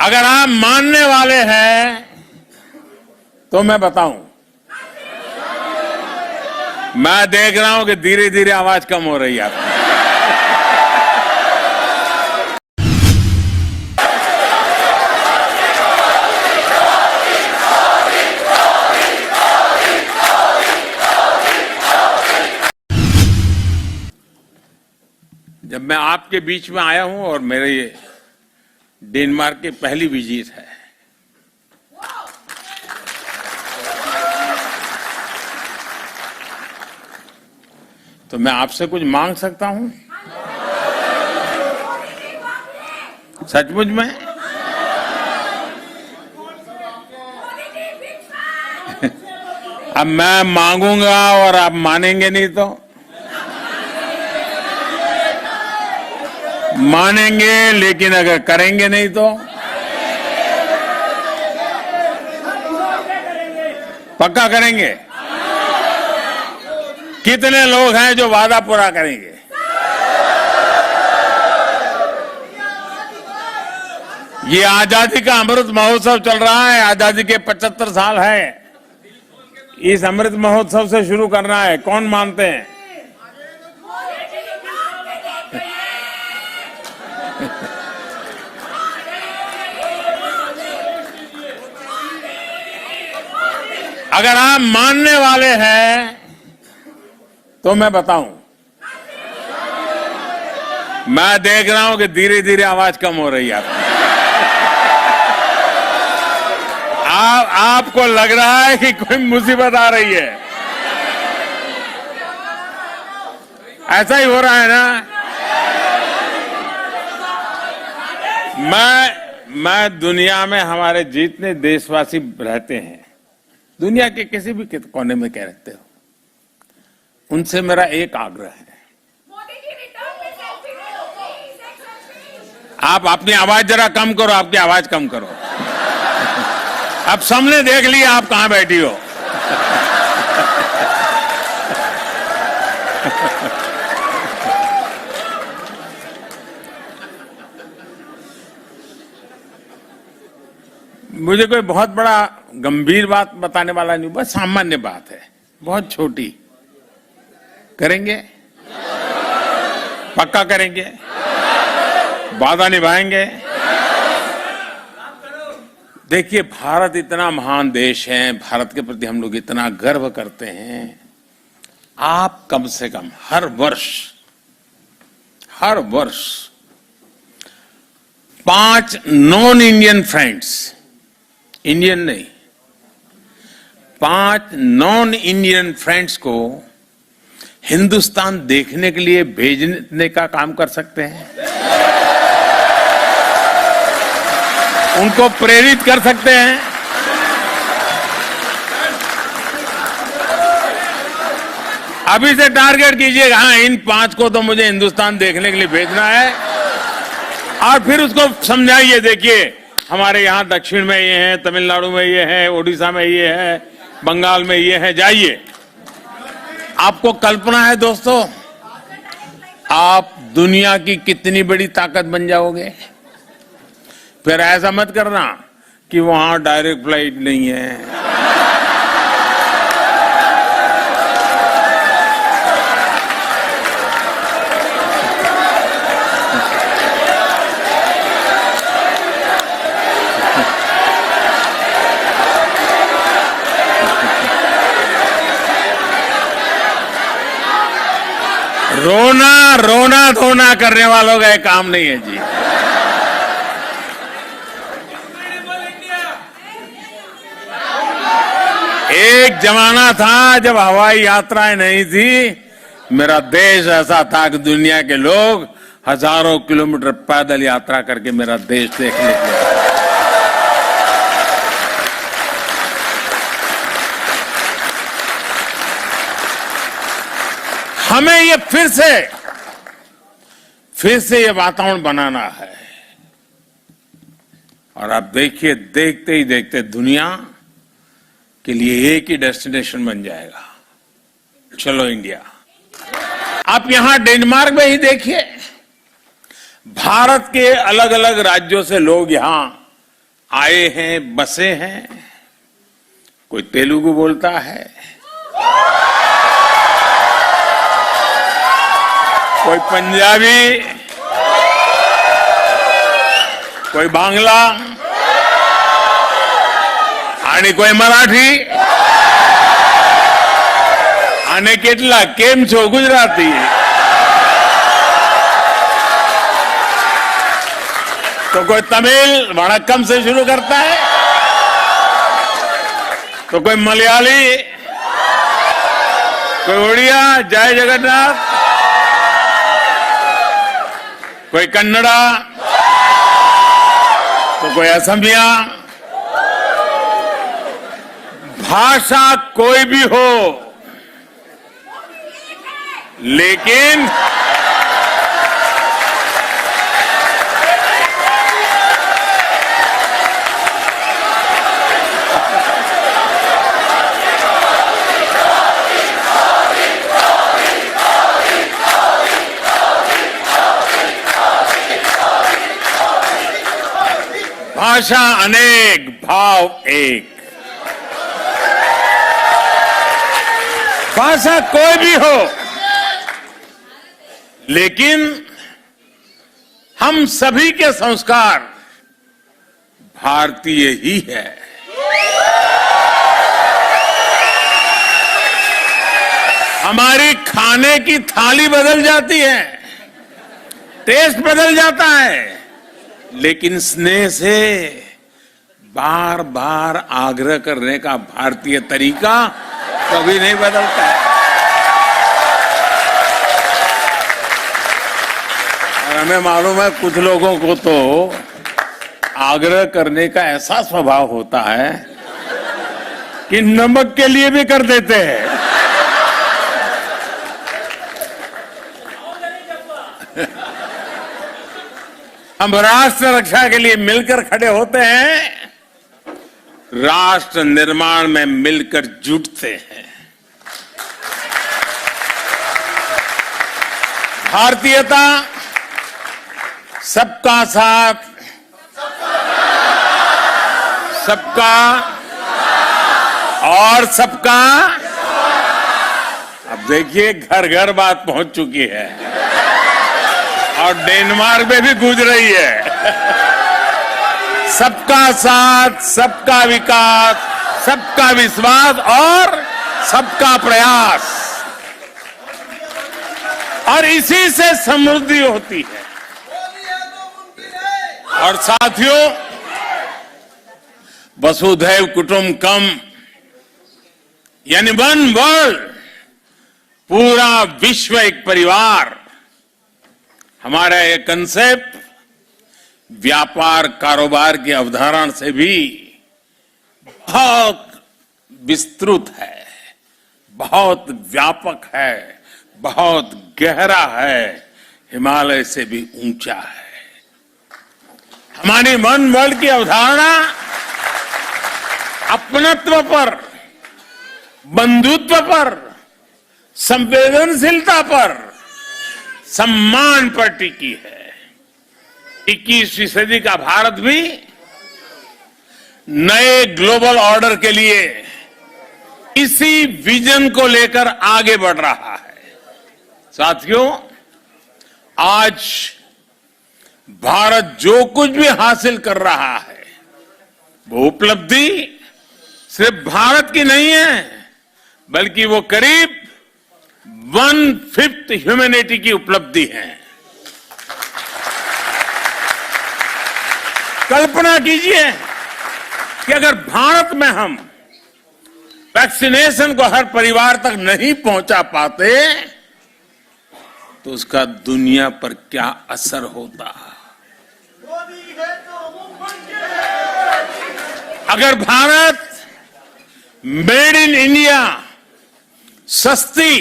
अगर आप मानने वाले हैं तो मैं बताऊं, मैं देख रहा हूं कि धीरे धीरे आवाज कम हो रही है आपकी। जब मैं आपके बीच में आया हूं और मेरे ये डेनमार्क की पहली विजिट है, तो मैं आपसे कुछ मांग सकता हूं? सचमुच में? अब मैं मांगूंगा और आप मानेंगे नहीं तो? मानेंगे लेकिन अगर करेंगे नहीं तो? पक्का करेंगे? कितने लोग हैं जो वादा पूरा करेंगे? ये आजादी का अमृत महोत्सव चल रहा है, आजादी के 75 साल है। इस अमृत महोत्सव से शुरू करना है। कौन मानते हैं? अगर आप मानने वाले हैं तो मैं बताऊं, मैं देख रहा हूं कि धीरे धीरे आवाज कम हो रही है आपको लग रहा है कि कोई मुसीबत आ रही है। ऐसा ही हो रहा है ना? मैं दुनिया में हमारे जितने देशवासी रहते हैं, दुनिया के किसी भी कोने में कह रहते हो, उनसे मेरा एक आग्रह है, आप अपनी आवाज जरा कम करो, आपकी आवाज कम करो। अब सबने देख लिया आप कहां बैठी हो। मुझे कोई बहुत बड़ा गंभीर बात बताने वाला नहीं, बस सामान्य बात है, बहुत छोटी। करेंगे? पक्का करेंगे? वादा निभाएंगे? देखिए, भारत इतना महान देश है, भारत के प्रति हम लोग इतना गर्व करते हैं। आप कम से कम हर वर्ष 5 नॉन इंडियन फ्रेंड्स, इंडियन नहीं, 5 नॉन इंडियन फ्रेंड्स को हिंदुस्तान देखने के लिए भेजने का काम कर सकते हैं, उनको प्रेरित कर सकते हैं। अभी से टारगेट कीजिएगा, हाँ इन 5 को तो मुझे हिंदुस्तान देखने के लिए भेजना है, और फिर उसको समझाइए। देखिए, हमारे यहां दक्षिण में ये है, तमिलनाडु में ये है, ओडिशा में ये है, बंगाल में ये है, जाइए। आपको कल्पना है दोस्तों, आप दुनिया की कितनी बड़ी ताकत बन जाओगे। फिर ऐसा मत करना कि वहां डायरेक्ट फ्लाइट नहीं है। रोना धोना करने वालों का एक काम नहीं है जी। एक जमाना था जब हवाई यात्राएं नहीं थी, मेरा देश ऐसा था कि दुनिया के लोग हजारों किलोमीटर पैदल यात्रा करके मेरा देश देखने के लिए। हमें ये फिर से ये वातावरण बनाना है। और आप देखिए, देखते ही देखते दुनिया के लिए एक ही डेस्टिनेशन बन जाएगा, चलो इंडिया। आप यहां डेनमार्क में ही देखिए, भारत के अलग अलग राज्यों से लोग यहां आए हैं, बसे हैं। कोई तेलुगु बोलता है, कोई पंजाबी, कोई बांग्ला आणि कोई मराठी અને કેટલા કેમ છો ગુજરાતી। तो कोई तमिल वणक्कम से शुरू करता है, तो कोई मलयाली, कोई उड़िया जय जगन्नाथ, कोई कन्नड़ा, तो कोई असमिया। भाषा कोई भी हो, लेकिन भाषा अनेक, भाव एक। भाषा कोई भी हो, लेकिन हम सभी के संस्कार भारतीय ही है। हमारी खाने की थाली बदल जाती है, टेस्ट बदल जाता है, लेकिन स्नेह से बार बार आग्रह करने का भारतीय तरीका कभी नहीं बदलता है। और हमें मालूम है कुछ लोगों को तो आग्रह करने का ऐसा स्वभाव होता है कि नमक के लिए भी कर देते हैं। हम राष्ट्र रक्षा के लिए मिलकर खड़े होते हैं, राष्ट्र निर्माण में मिलकर जुटते हैं। भारतीयता सबका साथ, सबका और सबका। अब देखिए घर घर बात पहुंच चुकी है और डेनमार्क में भी गूंज रही है। सबका साथ, सबका विकास, सबका विश्वास और सबका प्रयास, और इसी से समृद्धि होती है। और साथियों, वसुधैव कुटुंबकम यानी वन वर्ल्ड, पूरा विश्व एक परिवार, हमारा ये कंसेप्ट व्यापार कारोबार की अवधारणा से भी बहुत विस्तृत है, बहुत व्यापक है, बहुत गहरा है, हिमालय से भी ऊंचा है। हमारी वन वर्ल्ड की अवधारणा अपनत्व पर, बंधुत्व पर, संवेदनशीलता पर, सम्मान पर टिकी है। 21वीं सदी का भारत भी नए ग्लोबल ऑर्डर के लिए इसी विजन को लेकर आगे बढ़ रहा है। साथियों, आज भारत जो कुछ भी हासिल कर रहा है, वो उपलब्धि सिर्फ भारत की नहीं है, बल्कि वो करीब 1/5 ह्यूमैनिटी की उपलब्धि है। कल्पना कीजिए कि अगर भारत में हम वैक्सीनेशन को हर परिवार तक नहीं पहुंचा पाते, तो उसका दुनिया पर क्या असर होता। अगर भारत मेड इन इंडिया सस्ती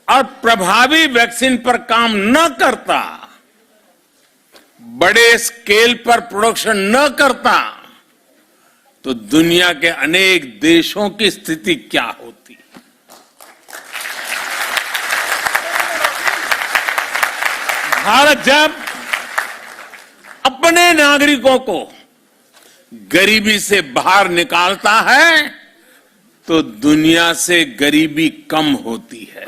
और प्रभावी वैक्सीन पर काम न करता, बड़े स्केल पर प्रोडक्शन न करता, तो दुनिया के अनेक देशों की स्थिति क्या होती। भारत जब अपने नागरिकों को गरीबी से बाहर निकालता है तो दुनिया से गरीबी कम होती है।